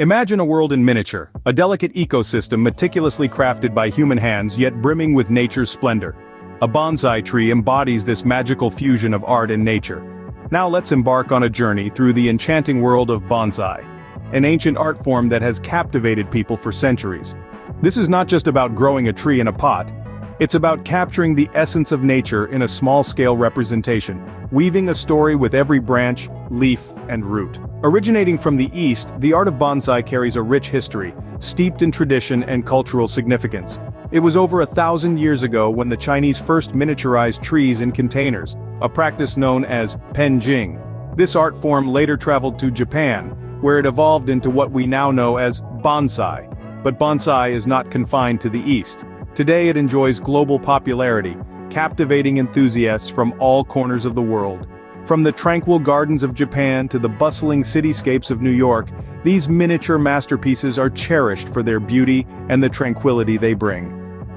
Imagine a world in miniature, a delicate ecosystem meticulously crafted by human hands yet brimming with nature's splendor. A bonsai tree embodies this magical fusion of art and nature. Now let's embark on a journey through the enchanting world of bonsai, an ancient art form that has captivated people for centuries. This is not just about growing a tree in a pot. It's about capturing the essence of nature in a small-scale representation, weaving a story with every branch, leaf, and root. Originating from the East, the art of bonsai carries a rich history, steeped in tradition and cultural significance. It was over 1,000 years ago when the Chinese first miniaturized trees in containers, a practice known as penjing. This art form later traveled to Japan, where it evolved into what we now know as bonsai. But bonsai is not confined to the East. Today it enjoys global popularity, captivating enthusiasts from all corners of the world. From the tranquil gardens of Japan to the bustling cityscapes of New York, these miniature masterpieces are cherished for their beauty and the tranquility they bring.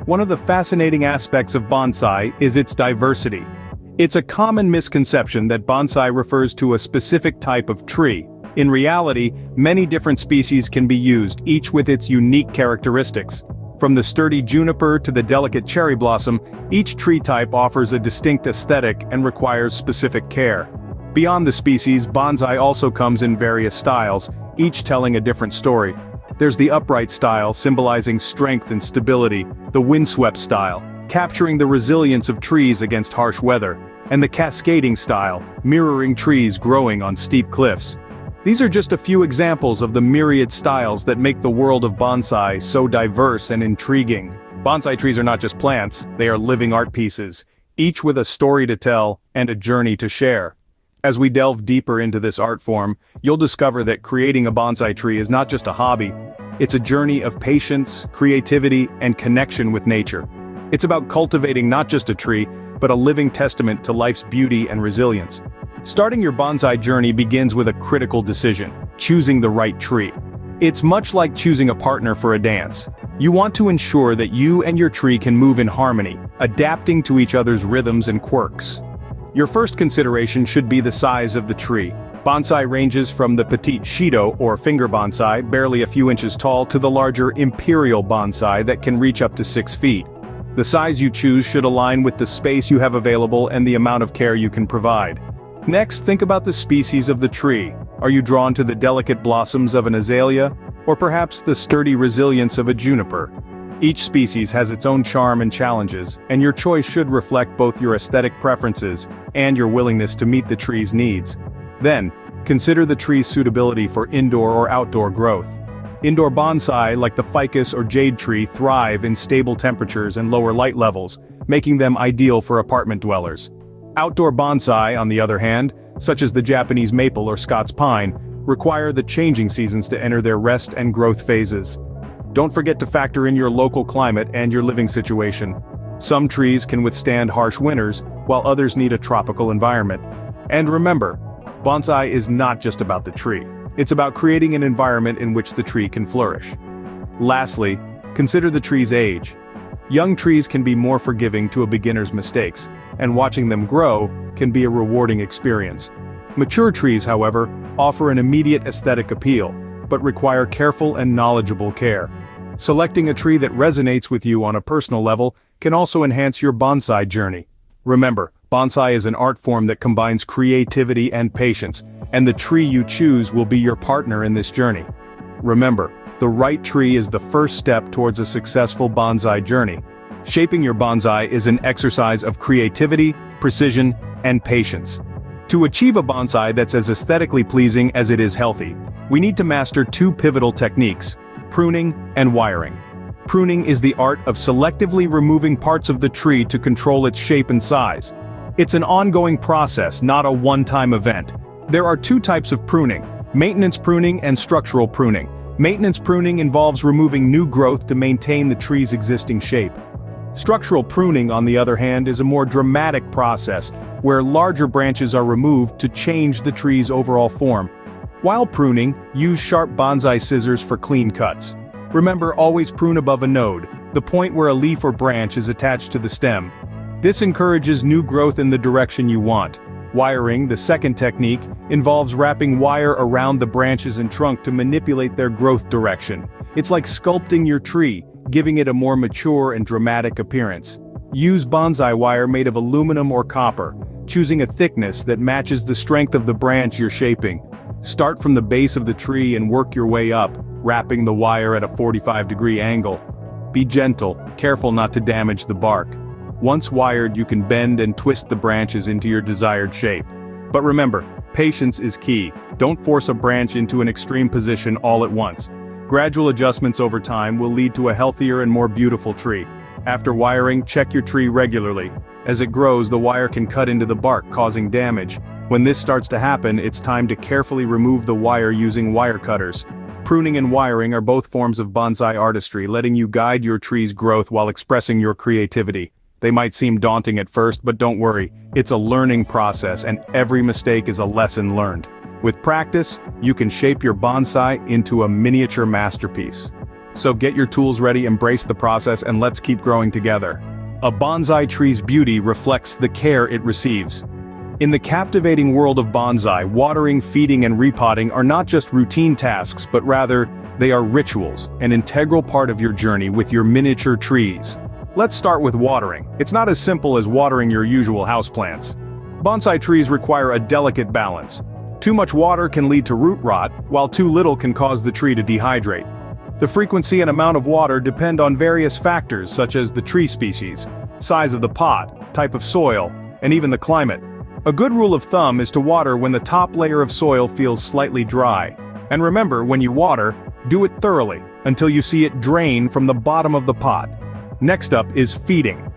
One of the fascinating aspects of bonsai is its diversity. It's a common misconception that bonsai refers to a specific type of tree. In reality, many different species can be used, each with its unique characteristics. From the sturdy juniper to the delicate cherry blossom, each tree type offers a distinct aesthetic and requires specific care. Beyond the species, bonsai also comes in various styles, each telling a different story. There's the upright style, symbolizing strength and stability, the windswept style, capturing the resilience of trees against harsh weather, and the cascading style, mirroring trees growing on steep cliffs. These are just a few examples of the myriad styles that make the world of bonsai so diverse and intriguing. Bonsai trees are not just plants, they are living art pieces, each with a story to tell and a journey to share. As we delve deeper into this art form, you'll discover that creating a bonsai tree is not just a hobby, it's a journey of patience, creativity, and connection with nature. It's about cultivating not just a tree, but a living testament to life's beauty and resilience. Starting your bonsai journey begins with a critical decision: choosing the right tree. It's much like choosing a partner for a dance. You want to ensure that you and your tree can move in harmony, adapting to each other's rhythms and quirks. Your first consideration should be the size of the tree. Bonsai ranges from the petite shido or finger bonsai, barely a few inches tall, to the larger imperial bonsai that can reach up to 6 feet. The size you choose should align with the space you have available and the amount of care you can provide. Next, think about the species of the tree. Are you drawn to the delicate blossoms of an azalea, or perhaps the sturdy resilience of a juniper? Each species has its own charm and challenges, and your choice should reflect both your aesthetic preferences and your willingness to meet the tree's needs. Then, consider the tree's suitability for indoor or outdoor growth. Indoor bonsai, like the ficus or jade tree, thrive in stable temperatures and lower light levels, making them ideal for apartment dwellers. Outdoor bonsai, on the other hand, such as the Japanese maple or Scots pine, require the changing seasons to enter their rest and growth phases. Don't forget to factor in your local climate and your living situation. Some trees can withstand harsh winters, while others need a tropical environment. And remember, bonsai is not just about the tree. It's about creating an environment in which the tree can flourish. Lastly, consider the tree's age. Young trees can be more forgiving to a beginner's mistakes, and watching them grow can be a rewarding experience. Mature trees, however, offer an immediate aesthetic appeal, but require careful and knowledgeable care. Selecting a tree that resonates with you on a personal level can also enhance your bonsai journey. Remember, bonsai is an art form that combines creativity and patience, and the tree you choose will be your partner in this journey. Remember, the right tree is the first step towards a successful bonsai journey. Shaping your bonsai is an exercise of creativity, precision, and patience. To achieve a bonsai that's as aesthetically pleasing as it is healthy, we need to master 2 pivotal techniques: pruning and wiring. Pruning is the art of selectively removing parts of the tree to control its shape and size. It's an ongoing process, not a one-time event. There are 2 types of pruning: maintenance pruning and structural pruning. Maintenance pruning involves removing new growth to maintain the tree's existing shape. Structural pruning, on the other hand, is a more dramatic process, where larger branches are removed to change the tree's overall form. While pruning, use sharp bonsai scissors for clean cuts. Remember, always prune above a node, the point where a leaf or branch is attached to the stem. This encourages new growth in the direction you want. Wiring, the second technique, involves wrapping wire around the branches and trunk to manipulate their growth direction. It's like sculpting your tree, giving it a more mature and dramatic appearance. Use bonsai wire made of aluminum or copper, choosing a thickness that matches the strength of the branch you're shaping. Start from the base of the tree and work your way up, wrapping the wire at a 45-degree angle. Be gentle, careful not to damage the bark. Once wired, you can bend and twist the branches into your desired shape. But remember, patience is key. Don't force a branch into an extreme position all at once. Gradual adjustments over time will lead to a healthier and more beautiful tree. After wiring, check your tree regularly. As it grows, the wire can cut into the bark, causing damage. When this starts to happen, it's time to carefully remove the wire using wire cutters. Pruning and wiring are both forms of bonsai artistry, letting you guide your tree's growth while expressing your creativity. They might seem daunting at first, but don't worry, it's a learning process and every mistake is a lesson learned. With practice, you can shape your bonsai into a miniature masterpiece. So get your tools ready, embrace the process, and let's keep growing together. A bonsai tree's beauty reflects the care it receives. In the captivating world of bonsai, watering, feeding, and repotting are not just routine tasks, but rather, they are rituals, an integral part of your journey with your miniature trees. Let's start with watering. It's not as simple as watering your usual houseplants. Bonsai trees require a delicate balance. Too much water can lead to root rot, while too little can cause the tree to dehydrate. The frequency and amount of water depend on various factors such as the tree species, size of the pot, type of soil, and even the climate. A good rule of thumb is to water when the top layer of soil feels slightly dry. And remember, when you water, do it thoroughly, until you see it drain from the bottom of the pot. Next up is feeding.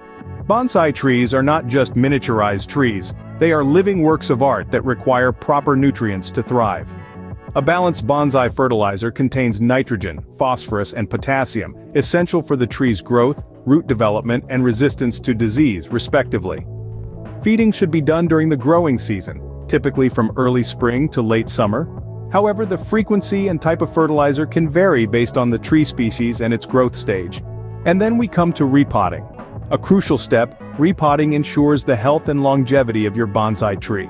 Bonsai trees are not just miniaturized trees, they are living works of art that require proper nutrients to thrive. A balanced bonsai fertilizer contains nitrogen, phosphorus, and potassium, essential for the tree's growth, root development, and resistance to disease, respectively. Feeding should be done during the growing season, typically from early spring to late summer. However, the frequency and type of fertilizer can vary based on the tree species and its growth stage. And then we come to repotting. A crucial step, repotting ensures the health and longevity of your bonsai tree.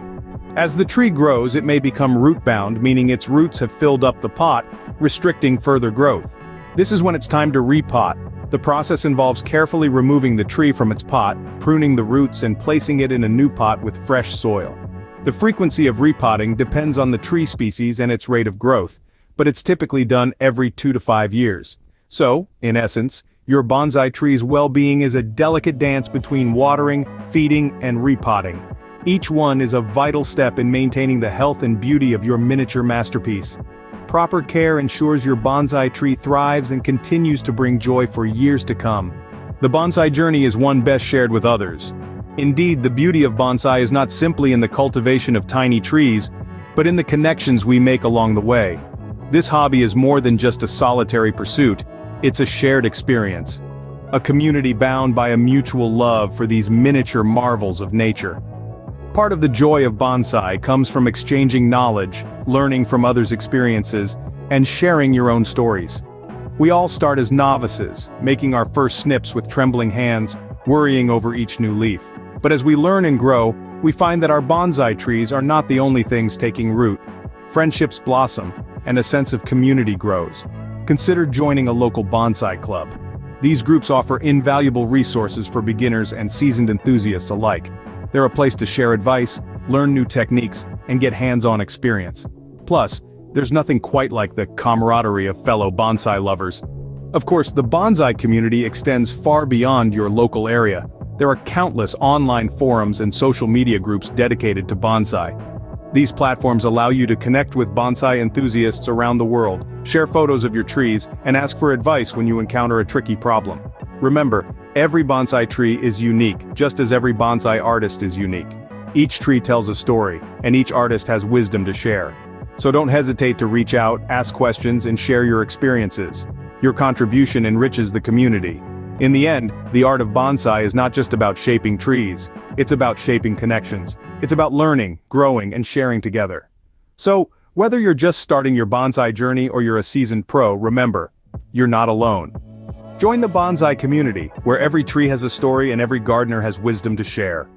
As the tree grows, it may become root-bound, meaning its roots have filled up the pot, restricting further growth. This is when it's time to repot. The process involves carefully removing the tree from its pot, pruning the roots, and placing it in a new pot with fresh soil. The frequency of repotting depends on the tree species and its rate of growth, but it's typically done every 2 to 5 years. So, in essence, your bonsai tree's well-being is a delicate dance between watering, feeding, and repotting. Each one is a vital step in maintaining the health and beauty of your miniature masterpiece. Proper care ensures your bonsai tree thrives and continues to bring joy for years to come. The bonsai journey is one best shared with others. Indeed, the beauty of bonsai is not simply in the cultivation of tiny trees, but in the connections we make along the way. This hobby is more than just a solitary pursuit, it's a shared experience. A community bound by a mutual love for these miniature marvels of nature. Part of the joy of bonsai comes from exchanging knowledge, learning from others' experiences, and sharing your own stories. We all start as novices, making our first snips with trembling hands, worrying over each new leaf. But as we learn and grow, we find that our bonsai trees are not the only things taking root. Friendships blossom, and a sense of community grows. Consider joining a local bonsai club. These groups offer invaluable resources for beginners and seasoned enthusiasts alike. They're a place to share advice, learn new techniques, and get hands-on experience. Plus, there's nothing quite like the camaraderie of fellow bonsai lovers. Of course, the bonsai community extends far beyond your local area. There are countless online forums and social media groups dedicated to bonsai. These platforms allow you to connect with bonsai enthusiasts around the world, share photos of your trees, and ask for advice when you encounter a tricky problem. Remember, every bonsai tree is unique, just as every bonsai artist is unique. Each tree tells a story, and each artist has wisdom to share. So don't hesitate to reach out, ask questions, and share your experiences. Your contribution enriches the community. In the end, the art of bonsai is not just about shaping trees, it's about shaping connections. It's about learning, growing, and sharing together. So, whether you're just starting your bonsai journey or you're a seasoned pro, remember, you're not alone. Join the bonsai community, where every tree has a story and every gardener has wisdom to share.